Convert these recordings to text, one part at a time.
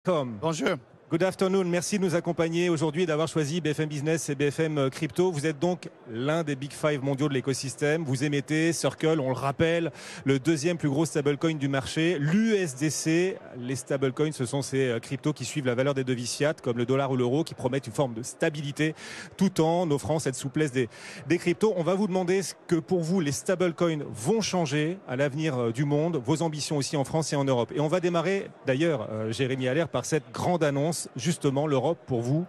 Bonjour. Good afternoon, merci de nous accompagner aujourd'hui et d'avoir choisi BFM Business et BFM Crypto. Vous êtes donc l'un des Big Five mondiaux de l'écosystème. Vous émettez Circle, on le rappelle, le deuxième plus gros stablecoin du marché, l'USDC. Les stablecoins, ce sont ces cryptos qui suivent la valeur des devises fiat, comme le dollar ou l'euro, qui promettent une forme de stabilité tout en offrant cette souplesse des cryptos. On va vous demander ce que pour vous, les stablecoins vont changer à l'avenir du monde, vos ambitions aussi en France et en Europe. Et on va démarrer d'ailleurs, Jérémy Allaire, par cette grande annonce. Justement, l'Europe, pour vous,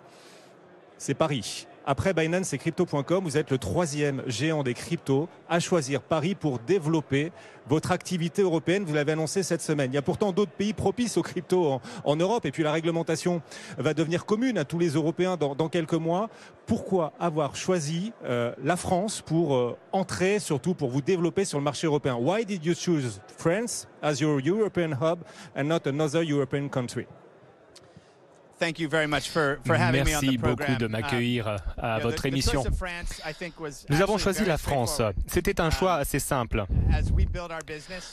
c'est Paris. Après Binance et Crypto.com, vous êtes le troisième géant des cryptos à choisir Paris pour développer votre activité européenne. Vous l'avez annoncé cette semaine. Il y a pourtant d'autres pays propices aux cryptos en Europe. Et puis la réglementation va devenir commune à tous les Européens dans quelques mois. Pourquoi avoir choisi la France pour entrer, surtout pour vous développer sur le marché européen? Why did you choose France as your European hub and not another European country? Merci beaucoup de m'accueillir à votre émission. Nous avons choisi la France. C'était un choix assez simple.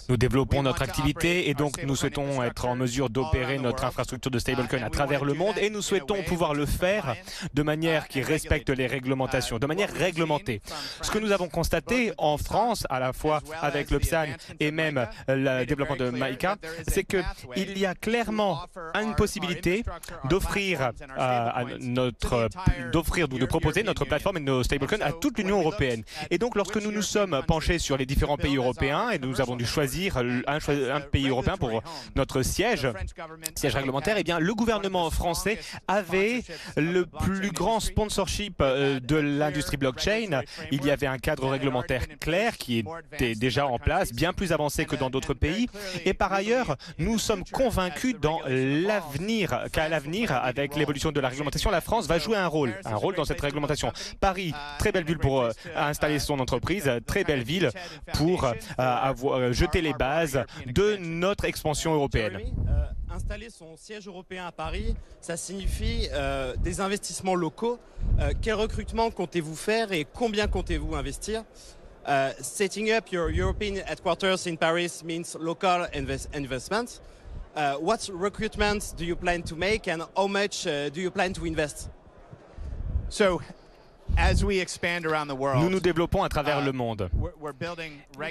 Nous développons notre activité et donc nous souhaitons être en mesure d'opérer notre infrastructure de stablecoin à travers le monde et nous souhaitons pouvoir le faire de manière qui respecte les réglementations, de manière réglementée. Ce que nous avons constaté en France, à la fois avec le PSAN et même le développement de Maïka, c'est qu'il y a clairement une possibilité de proposer notre plateforme et nos stablecoins à toute l'Union européenne. Et donc, lorsque nous nous sommes penchés sur les différents pays européens et nous avons dû choisir un pays européen pour notre siège réglementaire, eh bien, le gouvernement français avait le plus grand sponsorship de l'industrie blockchain. Il y avait un cadre réglementaire clair qui était déjà en place, bien plus avancé que dans d'autres pays. Et par ailleurs, nous sommes convaincus qu'à l'avenir, avec l'évolution de la réglementation, la France va jouer un rôle dans cette réglementation. Paris, très belle ville pour installer son entreprise, très belle ville pour jeter les bases de notre expansion européenne. Installer son siège européen à Paris, ça signifie des investissements locaux. Quel recrutement comptez-vous faire et combien comptez-vous investir? Setting up your European headquarters in Paris means local investments. What recruitment do you plan to make and how much do you plan to invest? Nous nous développons à travers le monde.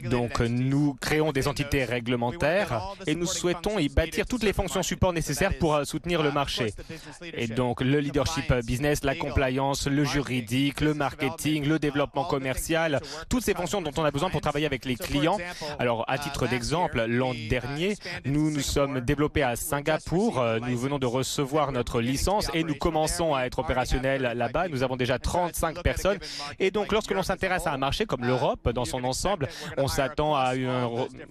Donc, nous créons des entités réglementaires et nous souhaitons y bâtir toutes les fonctions support nécessaires pour soutenir le marché. Et donc, le leadership business, la compliance, le juridique, le marketing, le développement commercial, toutes ces fonctions dont on a besoin pour travailler avec les clients. Alors, à titre d'exemple, l'an dernier, nous nous sommes développés à Singapour. Nous venons de recevoir notre licence et nous commençons à être opérationnels là-bas. Nous avons déjà 35 personnes. Et donc, lorsque l'on s'intéresse à un marché comme l'Europe dans son ensemble, on s'attend à un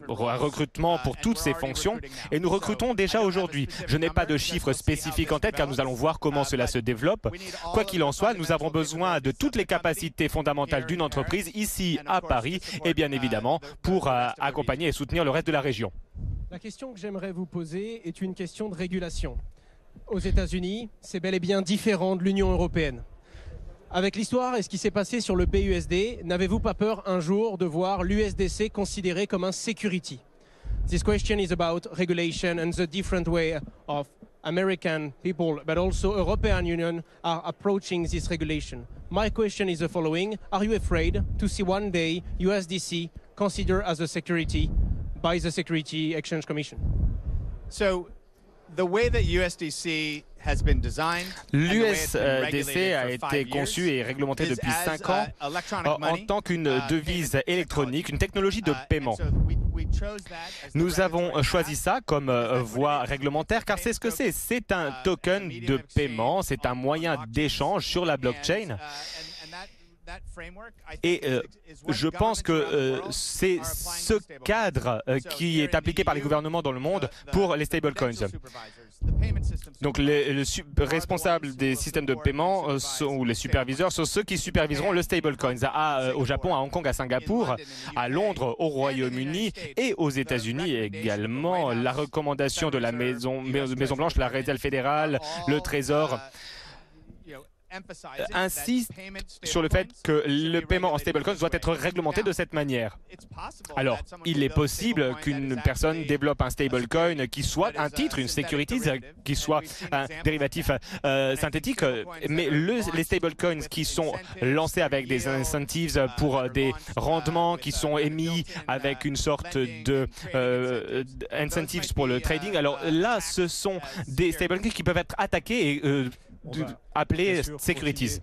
recrutement pour toutes ces fonctions. Et nous recrutons déjà aujourd'hui. Je n'ai pas de chiffres spécifiques en tête car nous allons voir comment cela se développe. Quoi qu'il en soit, nous avons besoin de toutes les capacités fondamentales d'une entreprise ici à Paris et bien évidemment pour accompagner et soutenir le reste de la région. La question que j'aimerais vous poser est une question de régulation. Aux États-Unis, c'est bel et bien différent de l'Union européenne. Avec l'histoire et ce qui s'est passé sur le BUSD, n'avez-vous pas peur un jour de voir l'USDC considéré comme un security? This question is about regulation and the different way of American people, but also European Union are approaching this regulation. My question is the following. Are you afraid to see one day USDC considered as a security by the Security Exchange Commission? L'USDC a été conçu et réglementé depuis 5 ans en tant qu'une devise électronique, une technologie de paiement. Nous avons choisi ça comme voie réglementaire car c'est ce que c'est. C'est un token de paiement, c'est un moyen d'échange sur la blockchain. Et je pense que c'est ce cadre qui est appliqué par les gouvernements dans le monde pour les stablecoins. Donc les responsables des systèmes de paiement ou les superviseurs sont ceux qui superviseront le stablecoins au Japon, à Hong Kong, à Singapour, à Londres, au Royaume-Uni et aux États-Unis également. La recommandation de la Maison Blanche, la Réserve fédérale, le Trésor insiste sur le fait que le paiement en stablecoin doit être réglementé de cette manière. Alors, il est possible qu'une personne développe un stablecoin qui soit un titre, une securities, qui soit un dérivatif synthétique, mais les stablecoins qui sont lancés avec des incentives pour des rendements qui sont émis avec une sorte de incentives pour le trading, alors là, ce sont des stablecoins qui peuvent être attaqués et appelés securities.